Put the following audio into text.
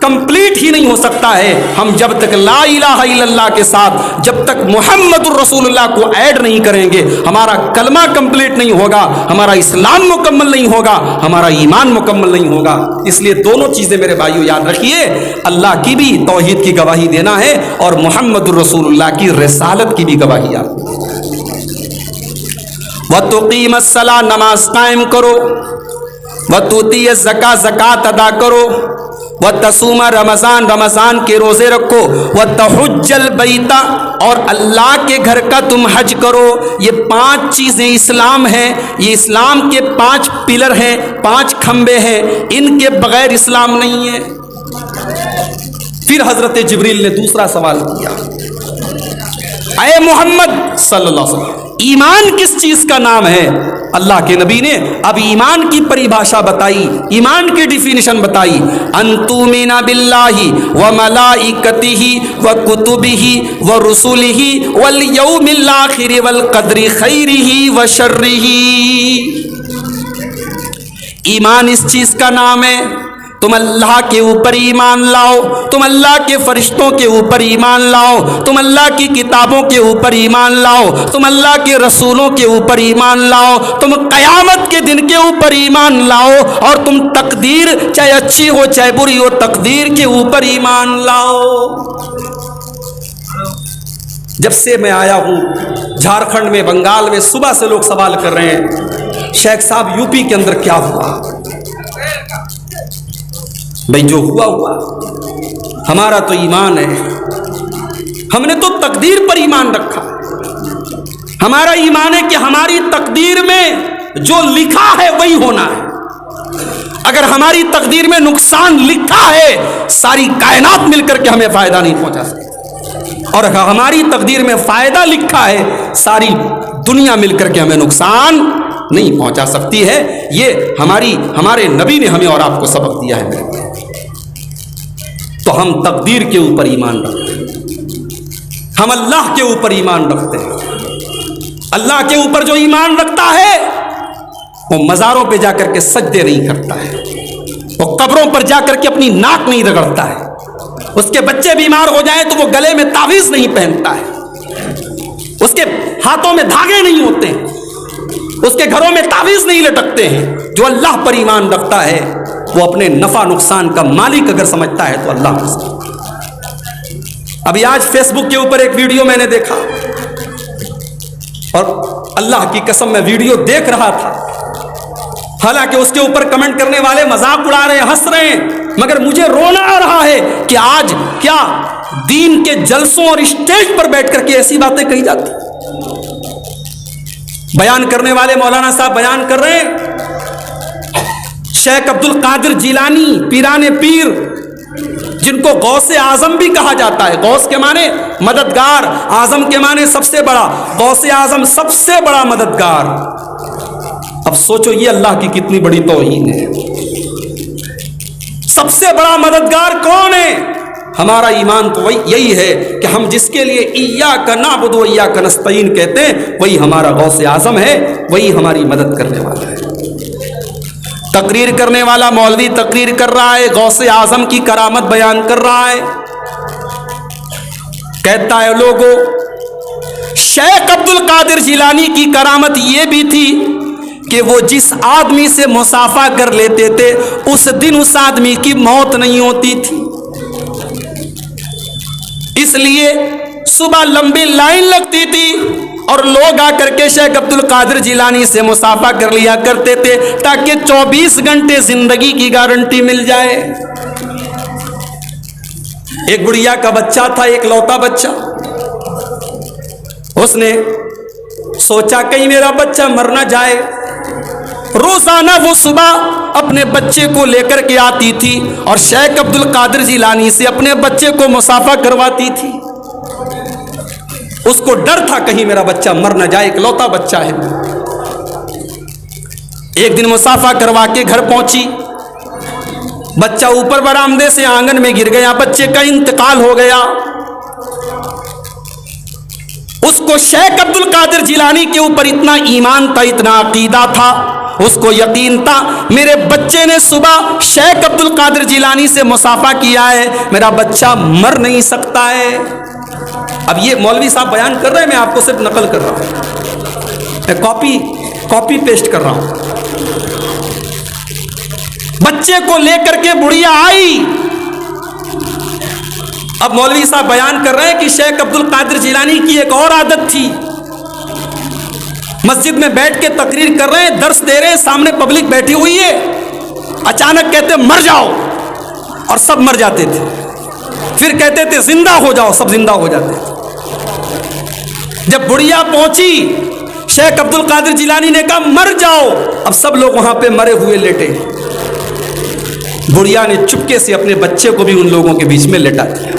Complete ही नहीं हो सकता है हम जब तक ला इलाहा इल्लल्लाह के साथ जब तक मुहम्मदुर रसूलुल्लाह को ऐड नहीं करेंगे, हमारा कलमा कंप्लीट नहीं होगा, हमारा इस्लाम मुकम्मल नहीं होगा, हमारा ईमान मुकम्मल नहीं होगा। इसलिए दोनों चीजें मेरे भाइयों याद रखिए, अल्लाह की भी तौहीद की गवाही देना है और मुहम्मदुर रसूलुल्लाह की रिसालत की भी गवाही याद। वतुकीमस्सला, नमाज कायम करो, वतुतिय ज़कात, ज़कात अदा करो, वतसूमा, रमज़ान, रमज़ान के रोज़े रखो, वतहुज्जल बैता, और अल्लाह के घर का तुम हज करो। ये 5 चीज़ें इस्लाम हैं, ये इस्लाम के 5 पिलर हैं, 5 खंबे हैं, इनके बगैर इस्लाम नहीं है। फिर हज़रत जिब्रील ने दूसरा सवाल किया, ऐ मोहम्मद सल्लल्लाहु अलैहि वसल्लम, ईमान किस चीज का नाम है? अल्लाह के नबी ने अब ईमान की परिभाषा बताई, ईमान की डिफिनेशन बताई। अंतुमिना बिल्लाहि व मलाइकतिहि व कुतुबिहि व रुसुलिहि वल यौमिल आखिर वल कद्रि खैरिहि व शर्रिहि। ईमान इस चीज का नाम है, तुम अल्लाह के ऊपर ईमान लाओ, तुम अल्लाह के फरिश्तों के ऊपर ईमान लाओ, तुम अल्लाह की किताबों के ऊपर ईमान लाओ, तुम अल्लाह के रसूलों के ऊपर ईमान लाओ, तुम क़यामत के दिन के ऊपर ईमान लाओ, और तुम तकदीर चाहे अच्छी हो चाहे बुरी हो, तकदीर के ऊपर ईमान लाओ। जब से मैं आया हूँ झारखंड में, बंगाल में, सुबह से लोग सवाल कर रहे हैं, शेख साहब यूपी के अंदर क्या हुआ? भाई जो हुआ हुआ, हमारा तो ईमान है, हमने तो तकदीर पर ईमान रखा। हमारा ईमान है कि हमारी तकदीर में जो लिखा है वही होना है। अगर हमारी तकदीर में नुकसान लिखा है, सारी कायनात मिलकर के हमें फायदा नहीं पहुंचा सकती, और अगर हमारी तकदीर में फायदा लिखा है, सारी दुनिया मिलकर के हमें नुकसान नहीं पहुंचा सकती है। ये हमारे नबी ने हमें और आपको सबक दिया है। तो हम तकदीर के ऊपर ईमान रखते हैं, हम अल्लाह के ऊपर ईमान रखते हैं। अल्लाह के ऊपर जो ईमान रखता है वो मज़ारों पे जाकर के सजदे नहीं करता है, वो कब्रों पर जाकर के अपनी नाक नहीं रगड़ता है, उसके बच्चे बीमार हो जाएं तो वो गले में तावीज़ नहीं पहनता है, उसके हाथों में धागे नहीं होते हैं, उसके घरों में तावीज़ नहीं लटकते हैं। जो अल्लाह पर ईमान रखता है वो अपने नफ़ा नुकसान का मालिक अगर समझता है तो अल्लाह को समझता। अभी आज फेसबुक के ऊपर एक वीडियो मैंने देखा, और अल्लाह की कसम मैं वीडियो देख रहा था, हालांकि उसके ऊपर कमेंट करने वाले मजाक उड़ा रहे हैं, हंस रहे हैं, मगर मुझे रोना आ रहा है कि आज क्या दीन के जलसों और स्टेज पर बैठ करके ऐसी बातें कही जाती। बयान करने वाले मौलाना साहब बयान कर रहे हैं, शेख अब्दुल कादिर जिलानी पीराने पीर, जिनको गौसे आजम भी कहा जाता है, गौस के माने मददगार, आजम के माने सबसे बड़ा, गौसे आजम सबसे बड़ा मददगार। अब सोचो ये अल्लाह की कितनी बड़ी तौहीन है। सबसे बड़ा मददगार कौन है? हमारा ईमान तो वही यही है कि हम जिसके लिए इय्याका नअबुदु व इय्याका नस्तईन कहते हैं, वही हमारा गौसे आजम है, वही हमारी मदद करने वाला है। तकरीर करने वाला मौलवी तकरीर कर रहा है, गौसे आजम की करामत बयान कर रहा है, कहता है लोगों, शेख अब्दुल कादिर जिलानी की करामत ये भी थी कि वो जिस आदमी से मुसाफा कर लेते थे उस दिन उस आदमी की मौत नहीं होती थी, इसलिए सुबह लंबी लाइन लगती थी और लोग आकर के शेख अब्दुल कादिर जिलानी से मुसाफा कर लिया करते थे ताकि 24 घंटे जिंदगी की गारंटी मिल जाए। एक बुढ़िया का बच्चा था, एक लौता बच्चा, उसने सोचा कहीं मेरा बच्चा मर ना जाए। रोजाना वो सुबह अपने बच्चे को लेकर के आती थी और शेख अब्दुल कादिर जिलानी से अपने बच्चे को मुसाफा करवाती थी। उसको डर था कहीं मेरा बच्चा मर न जाए, इकलौता बच्चा है। एक दिन मुसाफा करवा के घर पहुंची, बच्चा ऊपर बरामदे से आंगन में गिर गया, बच्चे का इंतकाल हो गया। उसको शेख अब्दुल कादिर जिलानी के ऊपर इतना ईमान था, इतना अकीदा था, اس کو یقین تھا میرے بچے نے صبح شیخ عبد القادر جیلانی سے مصافحہ کیا ہے، میرا بچہ مر نہیں سکتا ہے۔ اب یہ مولوی صاحب بیان کر رہے ہیں، میں آپ کو صرف نقل کر رہا ہوں، میں کاپی پیسٹ کر رہا ہوں۔ بچے کو لے کر کے بڑھیا آئی۔ اب مولوی صاحب بیان کر رہے ہیں کہ شیخ عبد القادر جیلانی کی ایک اور عادت تھی، مسجد میں بیٹھ کے تقریر کر رہے ہیں، درس دے رہے ہیں، سامنے پبلک بیٹھی ہوئی ہے، اچانک کہتے مر جاؤ اور سب مر جاتے تھے، پھر کہتے تھے زندہ ہو جاؤ، سب زندہ ہو جاتے تھے۔ جب بڑھیا پہنچی شیخ عبد القادر جیلانی نے کہا مر جاؤ، اب سب لوگ وہاں پہ مرے ہوئے لیٹے، بڑھیا نے چپکے سے اپنے بچے کو بھی ان لوگوں کے بیچ میں لٹا دیا۔